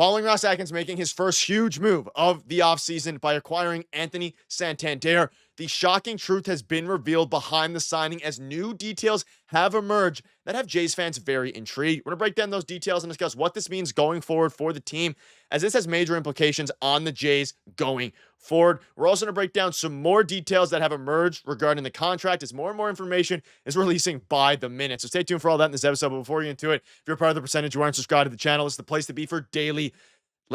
Following Ross Atkins making his first huge move of the offseason by acquiring Anthony Santander, the shocking truth has been revealed behind the signing as new details have emerged that have Jays fans very intrigued. We're going to break down those details and discuss what this means going forward for the team, as this has major implications on the Jays going forward. We're also going to break down some more details that have emerged regarding the contract as more and more information is releasing by the minute. So stay tuned for all that in this episode. But before we get into it, if you're part of the percentage who aren't subscribed to the channel, this is the place to be for daily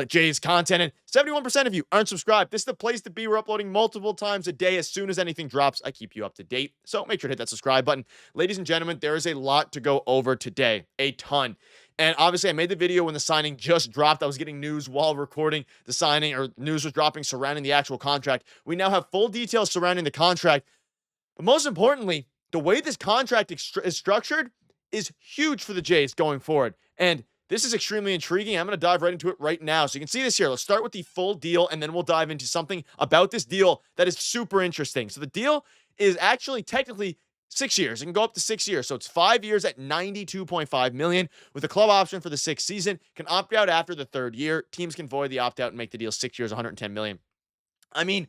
Jays content, and 71% of you aren't subscribed. This is the place to be. We're uploading multiple times a day. As soon as anything drops, I keep you up to date. So make sure to hit that subscribe button. Ladies and gentlemen, there is a lot to go over today, a ton. And obviously, I made the video when the signing just dropped. I was getting news while recording the signing, or news was dropping surrounding the actual contract. We now have full details surrounding the contract. But most importantly, the way this contract is structured is huge for the Jays going forward. And this is extremely intriguing. I'm going to dive right into it right now. So you can see this here. Let's start with the full deal, and then we'll dive into something about this deal that is super interesting. So the deal is actually technically 6 years. It can go up to 6 years. So it's 5 years at $92.5 million with a club option for the sixth season. Can opt out after the third year. Teams can void the opt-out and make the deal 6 years, $110 million. I mean,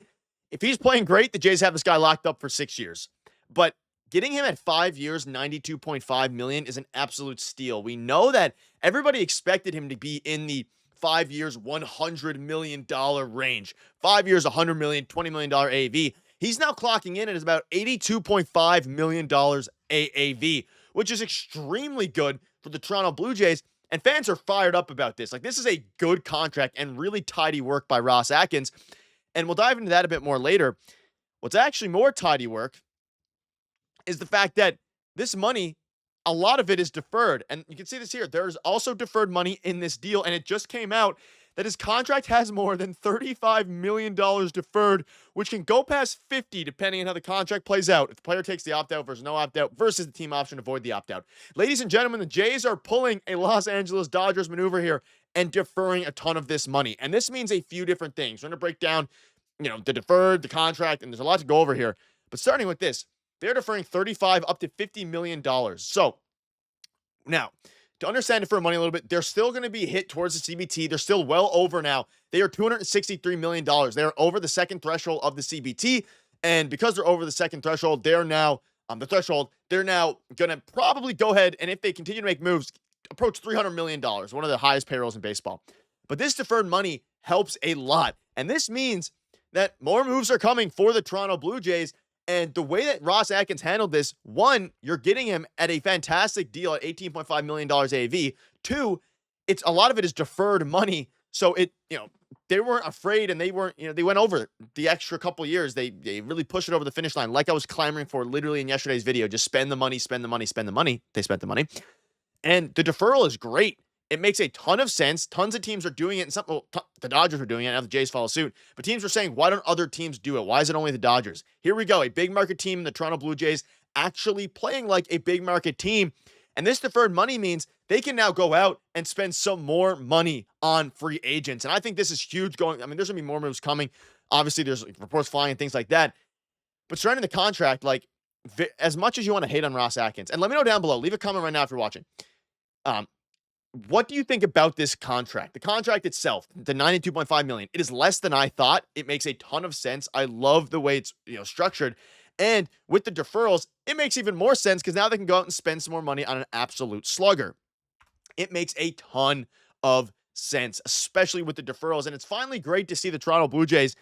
if he's playing great, the Jays have this guy locked up for 6 years. But getting him at 5 years, $92.5 million is an absolute steal. We know that everybody expected him to be in the 5 years, $100 million range. 5 years, $100 million, $20 million AAV. He's now clocking in at about $82.5 million AAV, which is extremely good for the Toronto Blue Jays. And fans are fired up about this. Like, this is a good contract and really tidy work by Ross Atkins. And we'll dive into that a bit more later. What's actually more tidy work is the fact that this money, a lot of it is deferred. And you can see this here. There's also deferred money in this deal. And it just came out that his contract has more than $35 million deferred, which can go past 50 depending on how the contract plays out. If the player takes the opt-out versus no opt-out versus the team option to avoid the opt-out. Ladies and gentlemen, the Jays are pulling a Los Angeles Dodgers maneuver here and deferring a ton of this money. And this means a few different things. We're going to break down, the deferred, the contract, and there's a lot to go over here. But starting with this, they're deferring $35 up to $50 million. So now, to understand deferred money a little bit, they're still going to be hit towards the CBT. They're still well over now. They are $263 million. They're over the second threshold of the CBT. And because they're over the second threshold, they're now on the threshold. They're now going to probably go ahead, and if they continue to make moves, approach $300 million, one of the highest payrolls in baseball. But this deferred money helps a lot. And this means that more moves are coming for the Toronto Blue Jays. And the way that Ross Atkins handled this, one, you're getting him at a fantastic deal at $18.5 million AAV. Two, it's a lot of it is deferred money. So they weren't afraid, and they weren't, they went over the extra couple years. They really pushed it over the finish line, like I was clamoring for literally in yesterday's video. Just spend the money, spend the money, spend the money. They spent the money. And the deferral is great. It makes a ton of sense. Tons of teams are doing it. And the Dodgers are doing it. Now the Jays follow suit. But teams are saying, why don't other teams do it? Why is it only the Dodgers? Here we go. A big market team, the Toronto Blue Jays, actually playing like a big market team. And this deferred money means they can now go out and spend some more money on free agents. And I think this is huge there's going to be more moves coming. Obviously, there's reports flying and things like that. But surrounding the contract, as much as you want to hate on Ross Atkins, and let me know down below. Leave a comment right now if you're watching. What do you think about this contract? The contract itself, the $92.5 million, it is less than I thought. It makes a ton of sense. I love the way it's structured. And with the deferrals, it makes even more sense because now they can go out and spend some more money on an absolute slugger. It makes a ton of sense, especially with the deferrals. And it's finally great to see the Toronto Blue Jays,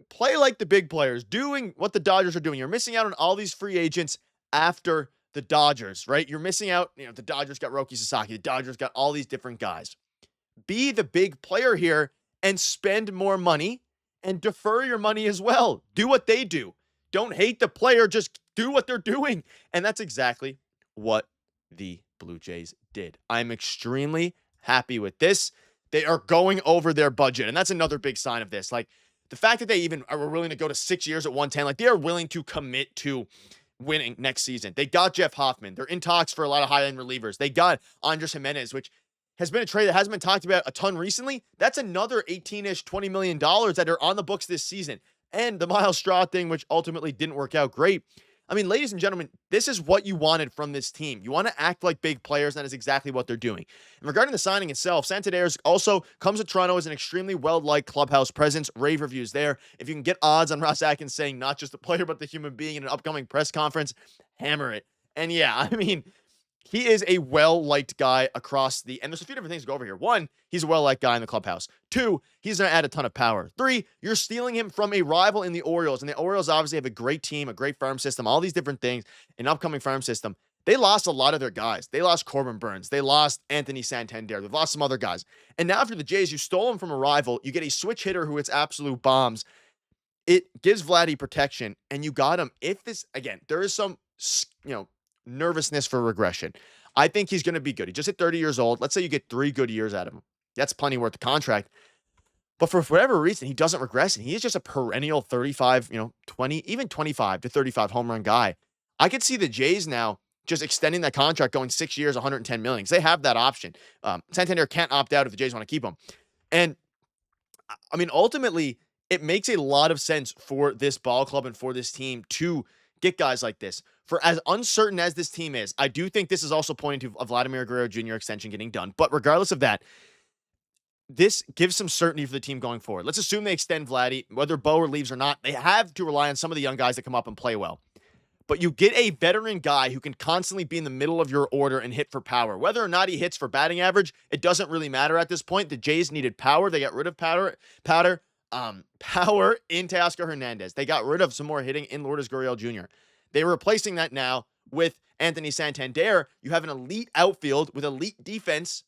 play like the big players, doing what the Dodgers are doing. You're missing out on all these free agents after the Dodgers, right? You're missing out. The Dodgers got Roki Sasaki. The Dodgers got all these different guys. Be the big player here and spend more money and defer your money as well. Do what they do. Don't hate the player. Just do what they're doing. And that's exactly what the Blue Jays did. I'm extremely happy with this. They are going over their budget. And that's another big sign of this. The fact that they even are willing to go to 6 years at 110, they are willing to commit to winning next season. They got Jeff Hoffman. They're in talks for a lot of high-end relievers. They got Andres Jimenez, which has been a trade that hasn't been talked about a ton recently. That's another 18-ish, $20 million that are on the books this season. And the Miles Straw thing, which ultimately didn't work out great. I mean, ladies and gentlemen, this is what you wanted from this team. You want to act like big players, and that is exactly what they're doing. And regarding the signing itself, Santander also comes to Toronto as an extremely well-liked clubhouse presence. Rave reviews there. If you can get odds on Ross Atkins saying not just the player, but the human being in an upcoming press conference, hammer it. And yeah, I mean, he is a well-liked guy across and there's a few different things to go over here. One, he's a well-liked guy in the clubhouse. Two, he's going to add a ton of power. Three, you're stealing him from a rival in the Orioles, and the Orioles obviously have a great team, a great farm system, all these different things, an upcoming farm system. They lost a lot of their guys. They lost Corbin Burns. They lost Anthony Santander. They've lost some other guys. And now if you're the Jays, you stole him from a rival. You get a switch hitter who hits absolute bombs. It gives Vladdy protection, and you got him. If this, again, there is some, nervousness for regression. I think he's going to be good. He just hit 30 years old. Let's say you get 3 good years out of him. That's plenty worth the contract. But for whatever reason, he doesn't regress, and he is just a perennial 35, 20, even 25 to 35 home run guy. I could see the Jays now just extending that contract, going 6 years, 110 million, because they have that option. Santander can't opt out if the Jays want to keep him. And I mean, ultimately, it makes a lot of sense for this ball club and for this team to get guys like this. For as uncertain as this team is, I do think this is also pointing to a Vladimir Guerrero Jr. extension getting done. But regardless of that, this gives some certainty for the team going forward. Let's assume they extend Vladdy, whether Bower leaves or not. They have to rely on some of the young guys that come up and play well. But you get a veteran guy who can constantly be in the middle of your order and hit for power. Whether or not he hits for batting average, it doesn't really matter at this point. The Jays needed power. They got rid of power in Teoscar Hernandez. They got rid of some more hitting in Lourdes Gurriel Jr. They're replacing that now with Anthony Santander. You have an elite outfield with elite defense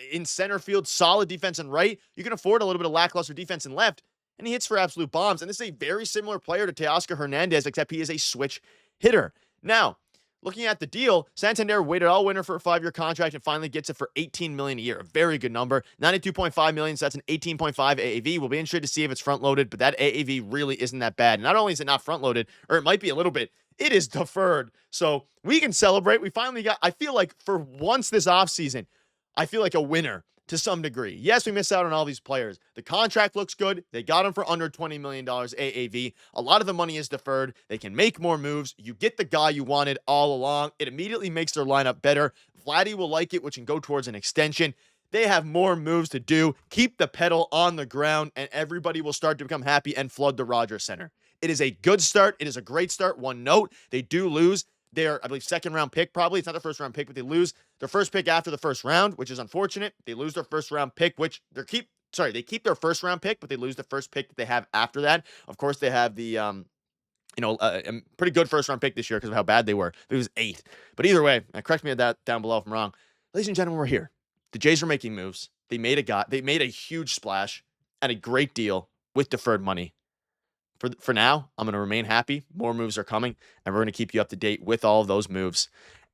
in center field, solid defense in right. You can afford a little bit of lackluster defense in left, and he hits for absolute bombs. And this is a very similar player to Teoscar Hernandez, except he is a switch hitter. Now, looking at the deal, Santander waited all winter for a 5-year contract and finally gets it for $18 million a year. A very good number. $92.5 million, so that's an 18.5 AAV. We'll be interested to see if it's front-loaded, but that AAV really isn't that bad. Not only is it not front-loaded, or it might be a little bit, it is deferred. So we can celebrate. We finally got, I feel like for once this offseason, I feel like a winner to some degree. Yes, we missed out on all these players. The contract looks good. They got him for under $20 million AAV. A lot of the money is deferred. They can make more moves. You get the guy you wanted all along. It immediately makes their lineup better. Vladdy will like it, which can go towards an extension. They have more moves to do. Keep the pedal on the ground, and everybody will start to become happy and flood the Rogers Center. It is a good start. It is a great start. One note, they do lose their, I believe, second-round pick probably. It's not their first-round pick, but they lose their first pick after the first round, which is unfortunate. They lose their first-round pick, which they keep their first-round pick, but they lose the first pick that they have after that. Of course, they have the, a pretty good first-round pick this year because of how bad they were. It was 8. But either way, correct me on that down below if I'm wrong. Ladies and gentlemen, we're here. The Jays are making moves. They made a huge splash at a great deal with deferred money. For now, I'm going to remain happy. More moves are coming, and we're going to keep you up to date with all of those moves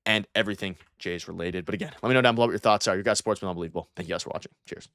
and everything Jays related. But again, let me know down below what your thoughts are. You guys, Sportsman Unbelievable. Thank you guys for watching. Cheers.